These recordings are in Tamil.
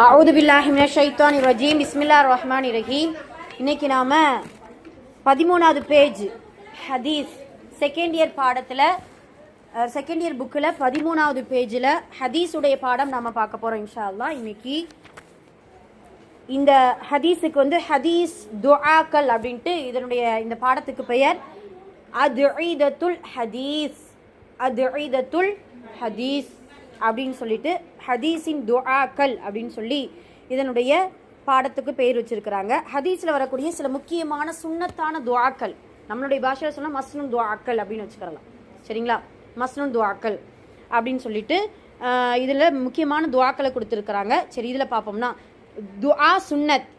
அவுது பில்லாஹி மினஷ் ஷைத்தானிர் ரஜீம். பிஸ்மில்லாஹிர் ரஹ்மானிர் ரஹீம். இன்னைக்கு நாம 13வது பேஜ் ஹதீஸ் செகண்ட் இயர் பாடத்தில் செகண்ட் இயர் புக்கில் 13வது பேஜில் ஹதீஸுடைய பாடம் நாம் பார்க்க போகிறோம் இன்ஷா அல்லாஹ். இன்னைக்கு இந்த ஹதீஸுக்கு வந்து ஹதீஸ் துஆக்கள் அப்படின்ட்டு இதனுடைய இந்த பாடத்துக்கு பெயர் அதுஈதத்துல் ஹதீஸ். அதுஈதத்துல் ஹதீஸ் அப்படின்னு சொல்லிட்டு ஹதீஸின் துஆக்கள் அப்படின்னு சொல்லி இதனுடைய பாடத்துக்கு பெயர் வச்சிருக்கிறாங்க. ஹதீஸில் வரக்கூடிய சில முக்கியமான சுன்னத்தான துஆக்கள், நம்மளுடைய பாஷையில் சொன்னால் மஸ்னூன் துஆக்கள் அப்படின்னு வச்சுக்கிறலாம். சரிங்களா? மஸ்னூன் துஆக்கள் அப்படின்னு சொல்லிட்டு இதில் முக்கியமான துஆக்களை கொடுத்துருக்குறாங்க. சரி, இதில் பார்ப்போம்னா துஆ சுன்னத்.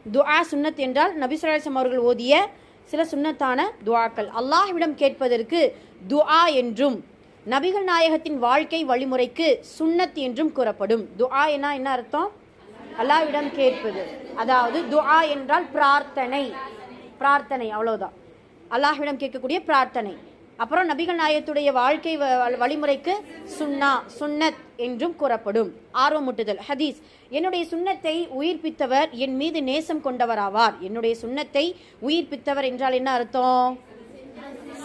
துஆ சுன்னத் என்றால் நபி ஸல்லல்லாஹு அலைஹி வஸல்லம் அவர்கள் ஓதிய சில சுன்னத்தான துஆக்கள். அல்லாஹ்விடம் கேட்பதற்கு துஆ என்றும் நபிகள் நாயகத்தின் வாழ்க்கை வழிமுறைக்கு சுன்னத் என்றும் கூறப்படும். துஆ என்ன அர்த்தம்? அல்லாஹ்விடம் கேட்பது. அதாவது துஆ என்றால் பிரார்த்தனை. பிரார்த்தனை அவ்வளவுதான், அல்லாஹ்விடம் கேட்கக்கூடிய பிரார்த்தனை. அப்புறம் நபிகள் நாயகத்துடைய வாழ்க்கை வழிமுறைக்கு சுன்னத் என்றும் கூறப்படும். ஆர்வமூட்டுதல். ஹதீஸ், என்னுடைய சுன்னத்தை உயிர்ப்பித்தவர் என் மீது நேசம் கொண்டவராவார். என்னுடைய சுன்னத்தை உயிர்ப்பித்தவர் என்றால் என்ன அர்த்தம்?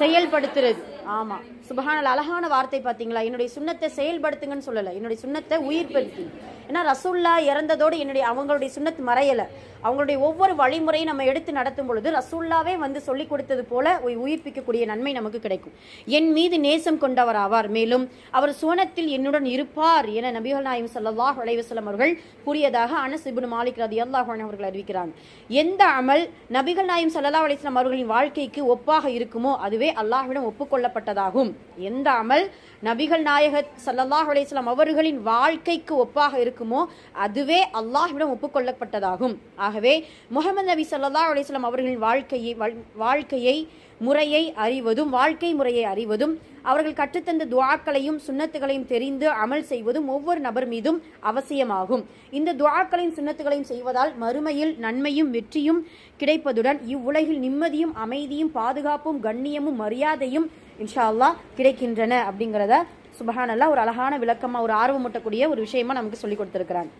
செயல்படுத்துறது. ஆமா, சுப்ஹானல்லாஹ், அழகான வார்த்தை. பார்த்தீங்களா? என்னுடைய சுன்னத்தை செயல்படுத்துங்கன்னு சொல்லலை, என்னுடைய சுன்னத்தை உயிர்ப்படுத்தி. ஏன்னா ரசூல்லா இறந்ததோடு அவங்களுடைய சுன்னத் மறையலை. அவங்களுடைய ஒவ்வொரு வழிமுறையும் நம்ம எடுத்து நடத்தும் பொழுது ரசூல்லாவே வந்து சொல்லி கொடுத்தது போல உயிர்ப்பிக்கக்கூடிய நன்மை நமக்கு கிடைக்கும். என் மீது நேசம் கொண்டவராவார், மேலும் அவர் சுவனத்தில் என்னுடன் இருப்பார் என நபிகள் நாயகம் ஸல்லல்லாஹு அலைஹி வஸல்லம் அவர்கள் கூறியதாக அனஸ் இப்னு மாலிக் ரலியல்லாஹு அன்ஹு அவர்கள் அறிவிக்கிறாங்க. எந்த அமல் நபிகள் நாயகம் ஸல்லல்லாஹு அலைஹி வஸல்லம் அவர்களின் வாழ்க்கைக்கு ஒப்பாக இருக்குமோ அதுவே அல்லாஹ்விடம் ஒப்புக்கொள்ளப்பட்டதாகும். எந்த அமல் நபிகள் நாயகத் ஸல்லல்லாஹு அலைஹி வஸல்லம் அவர்களின் வாழ்க்கைக்கு ஒப்பாக இருக்குமோ அதுவே அல்லாஹ்விடம் ஒப்புக்கொள்ளப்பட்டதாகும். ஆகவே முஹம்மது நபி ஸல்லல்லாஹு அலைஹி வஸல்லம் அவர்களின் வாழ்க்கை முறையை அறிவதும் அவர்கள் கற்றுத்தந்த துஆக்களையும் சுன்னத்துகளையும் தெரிந்து அமல் செய்வதும் ஒவ்வொரு நபர் மீதும் அவசியமாகும். இந்த துஆக்களையும் சுன்னத்துகளையும் செய்வதால் மறுமையில் நன்மையும் வெற்றியும் கிடைப்பதுடன் இவ்வுலகில் நிம்மதியும் அமைதியும் பாதுகாப்பும் கண்ணியமும் மரியாதையும் இன்ஷா அல்லாஹ் கிடைக்கின்றன அப்படிங்கிறத சுப்ஹானல்லாஹ் ஒரு அழகான விளக்கமா, ஒரு ஆர்வமூட்டக்கூடிய ஒரு விஷயமா நமக்கு சொல்லி கொடுத்திருக்கிறாங்க.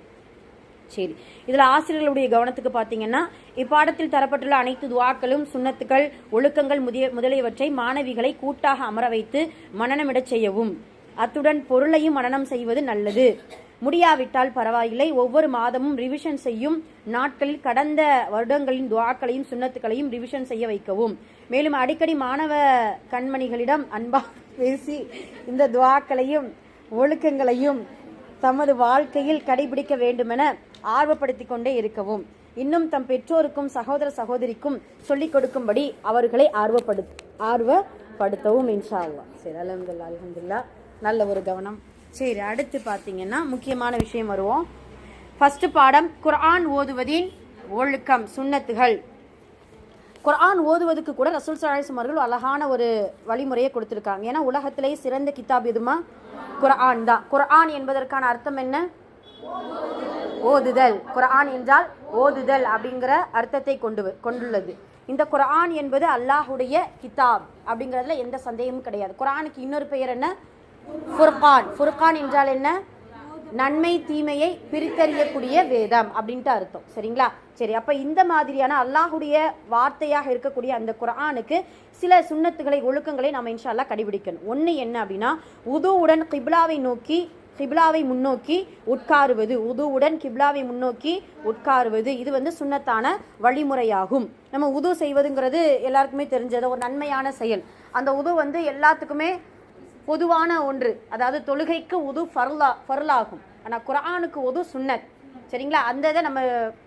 சரி, இதில் ஆசிரியர்களுடைய கவனத்துக்கு பார்த்தீங்கன்னா, இப்பாடத்தில் தரப்பட்டுள்ள அனைத்து துஆக்களும் சுன்னத்துக்கள் ஒழுக்கங்கள் முதலியவற்றை மாணவிகளை கூட்டாக அமர வைத்து மனனமிடச் செய்யவும், அத்துடன் பொருளையும் மனனம் செய்வது நல்லது. முடியாவிட்டால் பரவாயில்லை, ஒவ்வொரு மாதமும் ரிவிஷன் செய்யும் நாட்களில் கடந்த வருடங்களின் துஆக்களையும் சுன்னத்துக்களையும் ரிவிஷன் செய்ய வைக்கவும். மேலும் அடிக்கடி மாணவ கண்மணிகளிடம் அன்பாக பேசி இந்த துஆக்களையும் ஒழுக்கங்களையும் தமது வாழ்க்கையில் கடைபிடிக்க வேண்டுமென ஆர்வப்படுத்திக் கொண்டே இருக்கவும். இன்னும் தம் பெற்றோருக்கும் சகோதர சகோதரிக்கும் சொல்லிக் கொடுக்கும்படி அவர்களை ஆர்வப்படுத்தவும் இன்ஷா அல்லாஹ். சரி, அல்ஹம்துலில்லாஹ், நல்ல ஒரு கவனம். சரி, அடுத்து பார்த்தீங்கன்னா முக்கியமான விஷயம் வருவோம். ஃபர்ஸ்ட் பாடம் குர்ஆன் ஓதுவதின் ஒழுக்கம், சுன்னத்துகள். குர்ஆன் ஓதுவதுக்கு கூட ரசூல் ஸல்லல்லாஹு அலைஹி வஸல்லம் அவர்கள் அழகான ஒரு வழிமுறையை கொடுத்துருக்காங்க. ஏன்னா உலகத்திலேயே சிறந்த கிதாப் எதுமா? குர்ஆன் தான். குர்ஆன் என்பதற்கான அர்த்தம் என்ன? ஓதுதல். குர்ஆன் என்றால் ஓதுதல் அப்படிங்கிற அர்த்தத்தை கொண்டுள்ளது. இந்த குர்ஆன் என்பது அல்லாஹுடைய கிதாப் அப்படிங்கிறதுல எந்த சந்தேகமும் கிடையாது. குர்ஆனுக்கு இன்னொரு பெயர் என்ன? ஃபுர்கான். ஃபுர்கான் என்றால் என்ன? நன்மை தீமையை பிரித்தறியக்கூடிய வேதம் அப்படின்ட்டு அர்த்தம். சரிங்களா? சரி, அப்ப இந்த மாதிரியான அல்லாஹுடைய வார்த்தையாக இருக்கக்கூடிய அந்த குர்ஆனுக்கு சில சுன்னத்துகளை ஒழுக்கங்களை நம்ம இன்ஷா அல்லாஹ் கடைபிடிக்கணும். ஒன்று என்ன அப்படின்னா, உதுவுடன் கிப்லாவை முன்னோக்கி உட்காருவது. உதுவுடன் கிப்லாவை முன்னோக்கி உட்காருவது இது வந்து சுன்னத்தான வழிமுறையாகும். நம்ம உது செய்வதுங்கிறது எல்லாருக்குமே தெரிஞ்சது, ஒரு நன்மையான செயல். அந்த உது வந்து எல்லாத்துக்குமே பொதுவான ஒன்று. அதாவது தொழுகைக்கு உது ஃபர்லாகும், ஆனால் குர்ஆனுக்கு உது சுன்னத். சரிங்களா? அந்த இதை நம்ம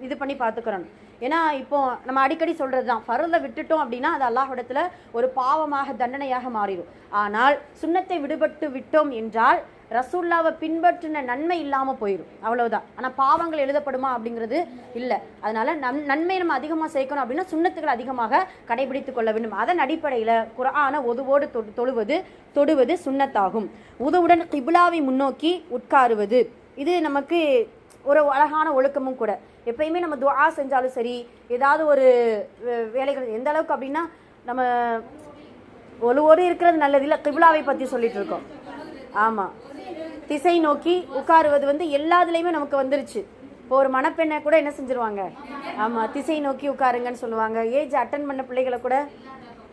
இது பண்ணி பார்த்துக்கிறோம். ஏன்னா இப்போ நம்ம அடிக்கடி சொல்றது தான், ஃபர்லை விட்டுட்டோம் அப்படின்னா அது அல்லாஹ்விடத்துல ஒரு பாவமாக தண்டனையாக மாறிடும். ஆனால் சுன்னத்தை விடுபட்டு விட்டோம் என்றால் ரசூல்லாவை பின்பற்றின நன்மை இல்லாமல் போயிடும், அவ்வளவுதான். ஆனால் பாவங்கள் எழுதப்படுமா அப்படிங்கிறது இல்லை. அதனால நன்மை நம்ம அதிகமாக சேர்க்கணும் அப்படின்னா சுன்னத்துகள் அதிகமாக கடைபிடித்துக் கொள்ள வேண்டும். அதன் அடிப்படையில் குர்ஆனை ஒதுவோடு தொடுவது சுன்னத்தாகும். உதுவுடன் கிப்லாவை முன்னோக்கி உட்காருவது இது நமக்கு ஒரு அழகான ஒழுக்கமும் கூட. எப்பயுமே நம்ம துஆ செஞ்சாலும் சரி, ஏதாவது ஒரு வேலைகள் எந்த அளவுக்கு அப்படின்னா நம்ம ஒருவோடு இருக்கிறது நல்லது இல்லை, கிப்லாவை பற்றி சொல்லிட்டு இருக்கோம். ஆமாம், திசை நோக்கி உட்காருவது வந்து எல்லாத்துலேயுமே நமக்கு வந்துருச்சு. இப்போ ஒரு மணப்பெண்ணை கூட என்ன செஞ்சிருவாங்க, ஆமாம் திசை நோக்கி உட்காருங்கன்னு சொல்லுவாங்க. ஏஜ் அட்டன் பண்ண பிள்ளைகளை கூட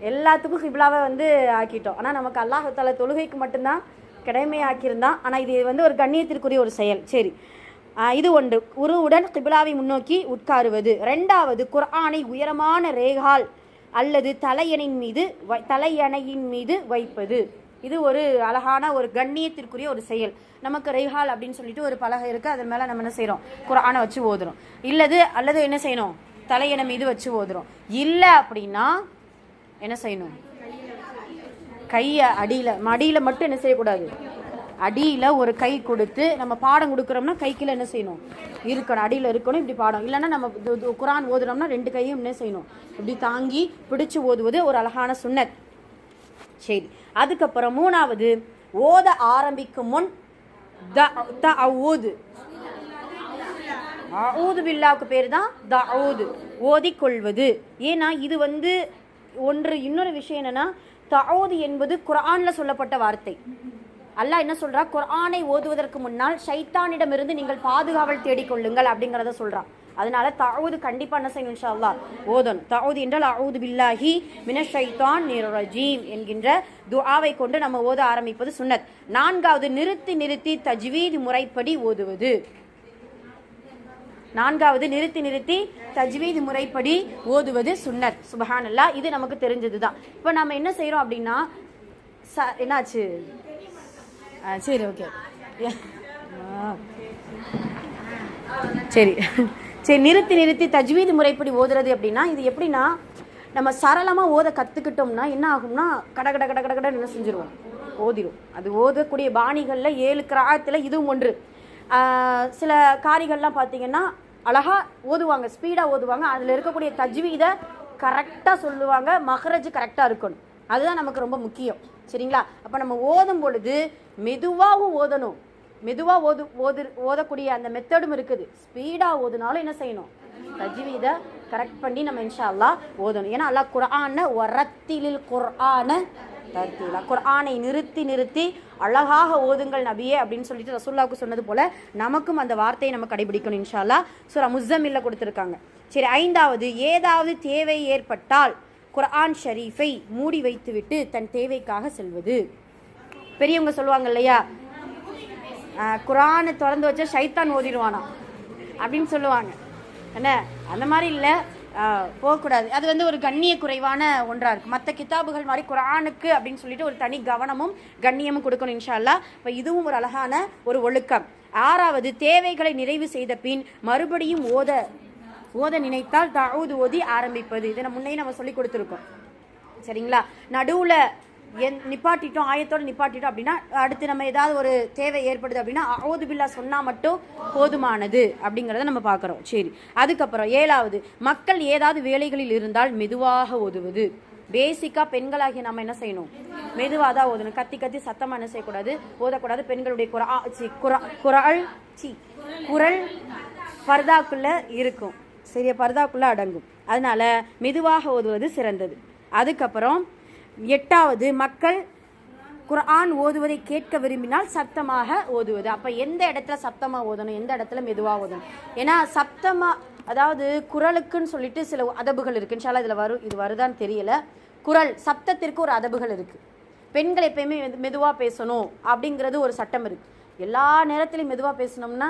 எல்லாத்துக்கும் கிப்லாவை வந்து ஆக்கிட்டோம். ஆனால் நமக்கு அல்லாஹ் தஆலா தொழுகைக்கு மட்டும்தான் கடமை ஆக்கியிருந்தான். ஆனால் இது வந்து ஒரு கண்ணியத்திற்குரிய ஒரு செயல். சரி, இது ஒன்று. உருவுடன் கிப்லாவை முன்னோக்கி உட்காருவது. ரெண்டாவது, குர்ஆனை உயரமான ரேகால் அல்லது தலையணையின் மீது வைப்பது. இது ஒரு அழகான ஒரு கண்ணியத்திற்குரிய ஒரு செயல். நமக்கு ரேகால் அப்படின்னு சொல்லிட்டு ஒரு பலகை இருக்குது, அதன் மேலே நம்ம என்ன செய்கிறோம், குர்ஆனை வச்சு ஓதுறோம். அல்லது என்ன செய்யணும், தலையணை மீது வச்சு ஓதுறோம். இல்லை அப்படின்னா என்ன செய்யணும், கையை மடியில் மட்டும் என்ன செய்யக்கூடாது, அடியில் ஒரு கை கொடுத்து நம்ம பாடம் கொடுக்குறோம்னா கைக்குள்ள என்ன செய்யணும், இருக்கணும், அடியில் இருக்கணும். இப்படி பாடம் இல்லைன்னா நம்ம குர்ஆன் ஓதுறோம்னா 2 கையும் என்ன செய்யணும், இப்படி தாங்கி பிடிச்சு ஓதுவது ஒரு அழகான சுன்னத். சரி, அதுக்கப்புறம் மூணாவது, ஓத ஆரம்பிக்கும் முன் அஊது பில்லாவுக்கு பேர் தான் தஅஊது, ஓதிக்கொள்வது. ஏன்னா இது வந்து இன்னொரு விஷயம் என்னன்னா, தஅஊது என்பது குர்ஆன்ல சொல்லப்பட்ட வார்த்தை. அல்லாஹ் என்ன சொல்றா, குர்ஆனை ஓதுவதற்கு முன்னால் ஷைத்தானிடமிருந்து நீங்கள் பாதுகாவல் தேடிக்கொள்ளுங்கள் அப்படிங்கிறத சொல்றான். அதனால தஅஊது கண்டிப்பா என்ன செய்யணும், இன்ஷா அல்லாஹ் ஓதணும். தஅஊது என்றால் அஊது பில்லாஹி மினஷ் ஷைத்தானிர் ரஜீம் என்கின்ற துஆவை கொண்டு நம்ம ஓத ஆரம்பிப்பது சுன்னத். நான்காவது, நிறுத்தி தஜ்வீத் முறைப்படி ஓதுவது. தஜ்வீத் முறைப்படி ஓதுவது சுன்னத். சுப்ஹானல்லாஹ், இது நமக்கு தெரிஞ்சதுதான். இப்போ நம்ம என்ன செய்யறோம் அப்படின்னா, என்னாச்சு, சரி ஓகே சரி சரி நிறுத்தி தஜ்வீத் முறைப்படி ஓதுறது அப்படின்னா, இது எப்படின்னா, நம்ம சரளமாக ஓத கற்றுக்கிட்டோம்னா என்ன ஆகும்னா, கட என்ன செஞ்சிருவோம், ஓதிரும். அது ஓதக்கூடிய பாணிகளில் 7 கிராத்தில் இதுவும் ஒன்று. சில காரிகள்லாம் பார்த்தீங்கன்னா அழகாக ஓதுவாங்க, ஸ்பீடாக ஓதுவாங்க, அதில் இருக்கக்கூடிய தஜ்வீதை கரெக்டாக சொல்லுவாங்க, மஹ்ரஜ் கரெக்டாக இருக்கணும். அதுதான் நமக்கு ரொம்ப முக்கியம். சரிங்களா? அப்போ நம்ம ஓதும் பொழுது மெதுவாகவும் ஓதணும். மெதுவாக ஓதக்கூடிய அந்த மெத்தடும் இருக்குது. ஸ்பீடாக ஓதுனாலும் என்ன செய்யணும், தஜ்வீதை கரெக்ட் பண்ணி நம்ம இன்ஷா அல்லாஹ் ஓதணும். ஏன்னா அல்லாஹ் குர்ஆனை வரத்திலில் குர்ஆனை தர்தீலா, குர்ஆனை நிறுத்தி அழகாக ஓதுங்கள் நபியே அப்படின்னு சொல்லிட்டு ரசூலுல்லாஹ்வுக்கு சொன்னது போல நமக்கும் அந்த வார்த்தையை நம்ம கடைபிடிக்கணும் இன்ஷா அல்லாஹ். சூரா முஸ்ஸம்மில்ல கொடுத்துருக்காங்க. சரி, ஐந்தாவது, ஏதாவது தேவை ஏற்பட்டால் குர்ஆன் ஷரீஃபை மூடி வைத்துவிட்டு தன் தேவைக்காக செல்வது. பெரியவங்க சொல்லுவாங்க இல்லையா, குர்ஆனை திறந்து வச்சா ஷைத்தான் ஓதிடுவானா அப்படின்னு சொல்லுவாங்க. என்ன, அந்த மாதிரி இல்லை, போகக்கூடாது. அது வந்து ஒரு கண்ணிய குறைவான ஒன்றாக இருக்குது. மற்ற கிதாபுகள் மாதிரி குர்ஆனுக்கு அப்படின்னு சொல்லிட்டு ஒரு தனி கவனமும் கண்ணியமும் கொடுக்கணும் இன்ஷா அல்லாஹ். இப்போ இதுவும் ஒரு அழகான ஒரு ஒழுக்கம். ஆறாவது, தேவைகளை நிறைவு செய்த பின் மறுபடியும் ஓத நினைத்தால் தஅஊது ஓதி ஆரம்பிப்பது. இதை முன்னே நம்ம சொல்லி கொடுத்துருக்கோம். சரிங்களா? நடுவில் நிப்பாட்டிட்டோம், ஆயத்தோடு நிப்பாட்டிட்டோம் அப்படின்னா அடுத்து நம்ம ஏதாவது ஒரு தேவை ஏற்படுது அப்படின்னா அஊது பில்லா சொன்னால் மட்டும் போதுமானது அப்படிங்கிறத நம்ம பார்க்குறோம். சரி, அதுக்கப்புறம் ஏழாவது, மக்கள் ஏதாவது வேலைகளில் இருந்தால் மெதுவாக ஓதுவது. பேசிக்காக பெண்களாகிய நம்ம என்ன செய்யணும், மெதுவாக தான் ஓதணும். கத்தி சத்தமாக என்ன செய்யக்கூடாது, ஓதக்கூடாது. பெண்களுடைய குரல் பர்தாக்குள்ளே இருக்கும். சரியா, பர்தாக்குள்ளே அடங்கும். அதனால மெதுவாக ஓதுவது சிறந்தது. அதுக்கப்புறம் எட்டாவது, மக்கள் குர்ஆன் ஓதுவதை கேட்க விரும்பினால் சத்தமாக ஓதுவது. அப்போ எந்த இடத்துல சத்தமாக ஓதணும், எந்த இடத்துல மெதுவாக ஓதணும். ஏன்னா சப்தமாக, அதாவது குரலுக்குன்னு சொல்லிட்டு சில அதபுகள் இருக்குது. இன்ஷா அல்லாஹ் இதில் இது வருதான்னு தெரியல. குரல் சப்தத்திற்கு ஒரு அதபுகள் இருக்குது. பெண்கள் எப்பயுமே மெதுவாக பேசணும் அப்படிங்கிறது ஒரு சட்டம் இருக்குது. எல்லா நேரத்துலையும் மெதுவாக பேசணும்னா,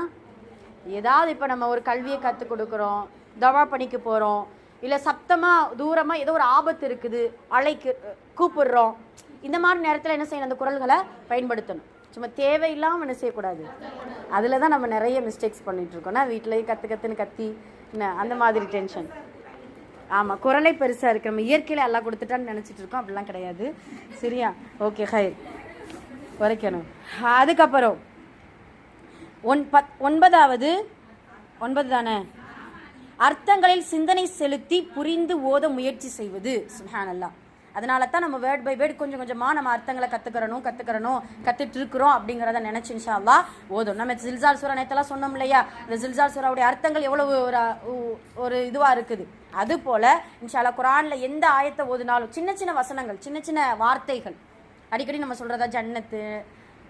ஏதாவது இப்போ நம்ம ஒரு கல்வியை கற்றுக் கொடுக்குறோம், தவா பணிக்கு போகிறோம், இல்லை சப்தமாக தூரமாக ஏதோ ஒரு ஆபத்து இருக்குது, கூப்பிடுறோம், இந்த மாதிரி நேரத்தில் என்ன செய்யணும், அந்த குரல்களை பயன்படுத்தணும். சும்மா தேவையில்லாமல் என்ன செய்யக்கூடாது. அதில் தான் நம்ம நிறைய மிஸ்டேக்ஸ் பண்ணிகிட்ருக்கோம்னா, வீட்டிலையும் கற்றுன்னு கத்தி என்ன அந்த மாதிரி டென்ஷன். ஆமாம், குரலை பெருசாக இருக்குது, நம்ம இயற்கையில் எல்லாம் கொடுத்துட்டான்னு நினச்சிட்டு இருக்கோம். அப்படிலாம் கிடையாது. சரியா? ஓகே, ஹைர் குறைக்கணும். அதுக்கப்புறம் 9 தானே, அர்த்தங்களில் சிந்தனை செலுத்தி புரிந்து ஓத முயற்சி செய்வது. சுப்ஹானல்லாஹ். அதனால தான் நம்ம வேர்ட் பை வேர்ட் கொஞ்சம் கொஞ்சமாக நம்ம அர்த்தங்களை கற்றுட்டு இருக்கிறோம் அப்படிங்கிறத நினச்சி இன்ஷா அல்லாஹ் ஓதும். நம்ம ஜில்சால் சூரா நேத்தெல்லாம் சொன்னோம் இல்லையா, இந்த ஜில்சால் சூராவுடைய அர்த்தங்கள் எவ்வளவு ஒரு இதுவாக இருக்குது. அதுபோல் இன்ஷா அல்லாஹ் குர்ஆனில் எந்த ஆயத்தை ஓதுனாலும் சின்ன சின்ன வசனங்கள், சின்ன சின்ன வார்த்தைகள், அடிக்கடி நம்ம சொல்கிறதா ஜன்னத்து,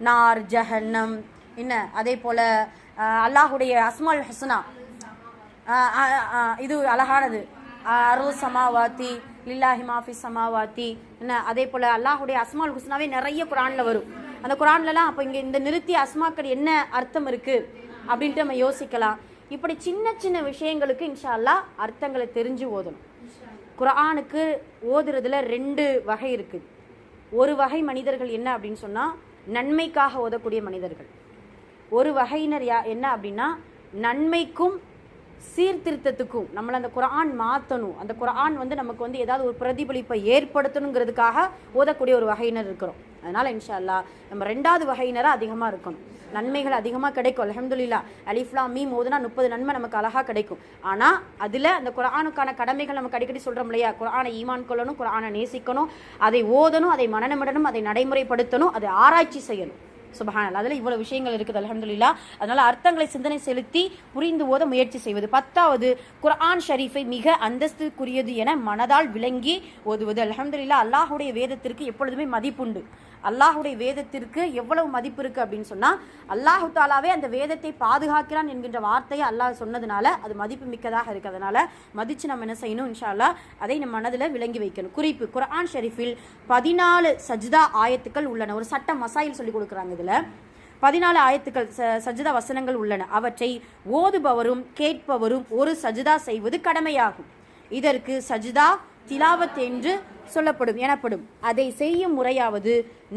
நார், ஜஹன்னம், என்ன அதே போல் அல்லாஹுடைய அஸ்மால் ஹுஸ்னா இது அழகானது. அரு சமாவாத்தி லில்லாஹி மாஃபி சமாவாத்தி என்ன, அதே போல் அல்லாஹுடைய அஸ்மால் ஹுஸ்னாவே நிறைய குரானில் வரும். அந்த குரான்லலாம் அப்போ இங்கே இந்த நிறுத்திய அஸ்மாக்கள் என்ன அர்த்தம் இருக்குது அப்படின்ட்டு நம்ம யோசிக்கலாம். இப்படி சின்ன சின்ன விஷயங்களுக்கு இன்ஷா அல்லாஹ் அர்த்தங்களை தெரிஞ்சு ஓதணும். குரானுக்கு ஓதுறதுல 2 வகை இருக்குது. ஒரு வகை மனிதர்கள் என்ன அப்படின்னு சொன்னால் நன்மைக்காக ஓதக்கூடிய மனிதர்கள். ஒரு வகையினர் என்ன அப்படின்னா நன்மைக்கும் சீர்திருத்தத்துக்கும் நம்மளை அந்த குரான் மாற்றணும், அந்த குரான் நமக்கு ஏதாவது ஒரு பிரதிபலிப்பை ஏற்படுத்தணுங்கிறதுக்காக ஓதக்கூடிய ஒரு வகையினர் இருக்கிறோம். அதனால் இன்ஷா அல்லாஹ் நம்ம 2வது வகையினராக அதிகமாக இருக்கணும். நன்மைகள் அதிகமாக கிடைக்கும். அல்ஹம்துலில்லாஹ் அலிஃப் லாம் மீம் ஓதுனா 30 நன்மை நமக்கு அழகாக கிடைக்கும். ஆனால் அதில் அந்த குரானுக்கான கடமைகள் நமக்கு அடிக்கடி சொல்கிறோம் இல்லையா, குரானை ஈமான் கொள்ளணும், குரானை நேசிக்கணும், அதை ஓதணும், அதை மனநமிடணும், அதை நடைமுறைப்படுத்தணும், அதை ஆராய்ச்சி செய்யணும். சுபஹானல்லாஹ், அதில் இவ்வளவு விஷயங்கள் இருக்குது அல்ஹம்துலில்லாஹ். அதனால் அர்த்தங்களை சிந்தனை செலுத்தி புரிந்து ஓத முயற்சி செய்வது. 10வது குர்ஆன் ஷரீஃபை மிக அந்தஸ்துக்குரியது என மனதால் விளங்கி ஓதுவது. அல்ஹம்துலில்லாஹ், அல்லாஹுடைய வேதத்திற்கு எப்பொழுதுமே மதிப்புண்டு. அல்லாஹுடைய வேதத்திற்கு எவ்வளவு மதிப்பு இருக்கு அப்படின்னு சொன்னா அல்லாஹு தாலாவே அந்த வேதத்தை பாதுகாக்கிறான் என்கின்ற வார்த்தையை அல்லாஹ் சொன்னதுனால அது மதிப்பு மிக்கதாக இருக்கு. அதனால மதிச்சு நம்ம என்ன செய்யணும், இன்ஷா அல்லாஹ் அதை நம்ம மனதில் விளங்கி வைக்கணும். குறிப்பு, குர்ஆன் ஷரீஃபில் 14 சஜ்தா ஆயத்துக்கள் உள்ளன. ஒரு சட்ட மசாயில் சொல்லி கொடுக்குறாங்க. இதுல 14 ஆயத்துக்கள் சஜ்தா வசனங்கள் உள்ளன. அவற்றை ஓதுபவரும் கேட்பவரும் ஒரு சஜ்தா செய்வது கடமையாகும். இதற்கு சஜ்தா திலாவத் என்று சொல்லப்படும் எனப்படும். அதை செய்யும் முறையாவது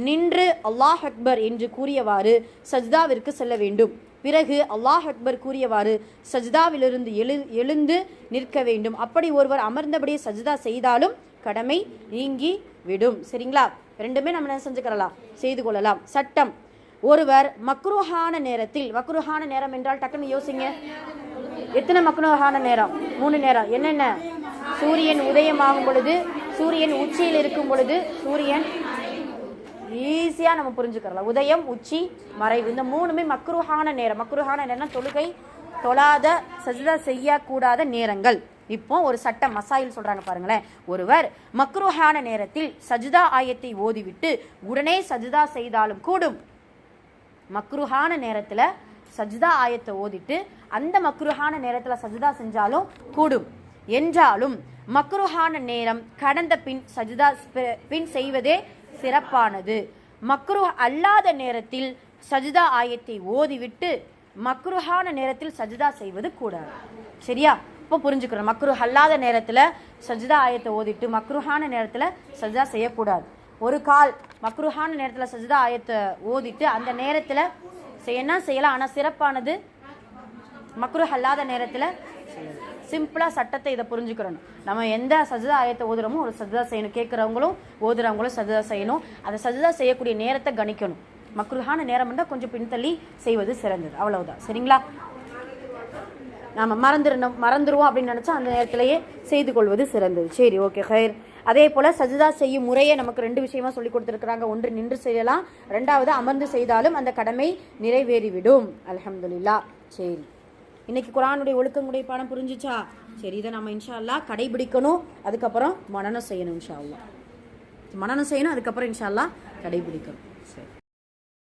நின்று அல்லாஹ் அக்பர் என்று கூறியவாறு சஜ்தாவிற்கு செல்ல வேண்டும். பிறகு அல்லாஹ் அக்பர் கூறியவாறு சஜ்தாவிலிருந்து எழுந்து நிற்க வேண்டும். அப்படி ஒருவர் அமர்ந்தபடியே சஜ்தா செய்தாலும் கடமை நீங்கி விடும். சரிங்களா? 2மே நம்ம என்ன செஞ்சுக்கலாம், செய்து கொள்ளலாம். சட்டம், ஒருவர் மக்ரூஹான நேரத்தில், மக்ரூஹான நேரம் என்றால் டக்குன்னு யோசிங்க, எத்தனை மக்ரூஹான நேரம்? 3 நேரம். என்னென்ன? சூரியன் உதயமாகும் பொழுது, சூரியன் உச்சியில் இருக்கும் பொழுது, சூரியன் ஈஸியா நம்ம புரிஞ்சுக்கலாம். உதயம், உச்சி, மறைவு, இந்த 3மே மக்ரூஹான நேரம். மக்ரூஹான நேரம் தொழுகை தொழாத சஜ்தா செய்யக்கூடாத நேரங்கள். இப்போ ஒரு சட்ட மசாயில் சொல்றாங்க பாருங்களேன். ஒருவர் மக்ரூஹான நேரத்தில் சஜ்தா ஆயத்தை ஓதிவிட்டு உடனே சஜ்தா செய்தாலும் கூடும். மக்ரூஹான நேரத்துல சஜ்தா ஆயத்தை ஓதிட்டு அந்த மக்ரூஹான நேரத்துல சஜ்தா செஞ்சாலும் கூடும். என்றாலும் மக்ரூஹான நேரம் கடந்த பின் சஜ்தா பின் செய்வதே சிறப்பானது. மக்ரூஹ் அல்லாத நேரத்தில் சஜ்தா ஆயத்தை ஓதிவிட்டு மக்ரூஹான நேரத்தில் சஜ்தா செய்வது கூடாது. சரியா? இப்போ புரிஞ்சுக்கிறோம். மக்ரூஹ் அல்லாத நேரத்தில் சஜ்தா ஆயத்தை ஓதிட்டு மக்ரூஹான நேரத்தில் சஜ்தா செய்யக்கூடாது. ஒரு கால் மக்ரூஹான நேரத்தில் சஜ்தா ஆயத்தை ஓதிட்டு அந்த நேரத்தில் செய்யலாம். ஆனால் சிறப்பானது மக்ரூஹ் அல்லாத நேரத்தில். சிம்பிளா சட்டத்தை இதை புரிஞ்சுக்கிறணும். நம்ம எந்த சஜ்தா ஆயத்தை ஓதுறோமோ ஒரு சஜ்தா செய்யணும். கேட்குறவங்களும் ஓதுறவங்களும் சஜ்தா செய்யணும். அந்த சஜ்தா செய்யக்கூடிய நேரத்தை கணிக்கணும். மக்ரூஹான நேரம் இருந்தால் கொஞ்சம் பின்தள்ளி செய்வது சிறந்தது. அவ்வளவுதான். சரிங்களா? நாம மறந்துடுவோம் அப்படின்னு நினைச்சா அந்த நேரத்திலேயே செய்து கொள்வது சிறந்தது. சரி, ஓகே, ஹைர். அதே போல சஜ்தா செய்யும் முறையை நமக்கு 2 விஷயமா சொல்லி கொடுத்துருக்காங்க. ஒன்று நின்று செய்யலாம், 2வது அமர்ந்து செய்தாலும் அந்த கடமை நிறைவேறிவிடும். அல்ஹம்துலில்லாஹ். சரி, இன்னைக்கு குர்ஆனுடைய ஒழுக்கங்களுடைய பாடம் புரிஞ்சுச்சா? சரி, இதை நம்ம இன்ஷா அல்லாஹ் கடைபிடிக்கணும். அதுக்கப்புறம் மனனம் செய்யணும். இன்ஷா அல்லாஹ் மனனம் செய்யணும். அதுக்கப்புறம் இன்ஷா அல்லாஹ் கடைபிடிக்கணும். சரி.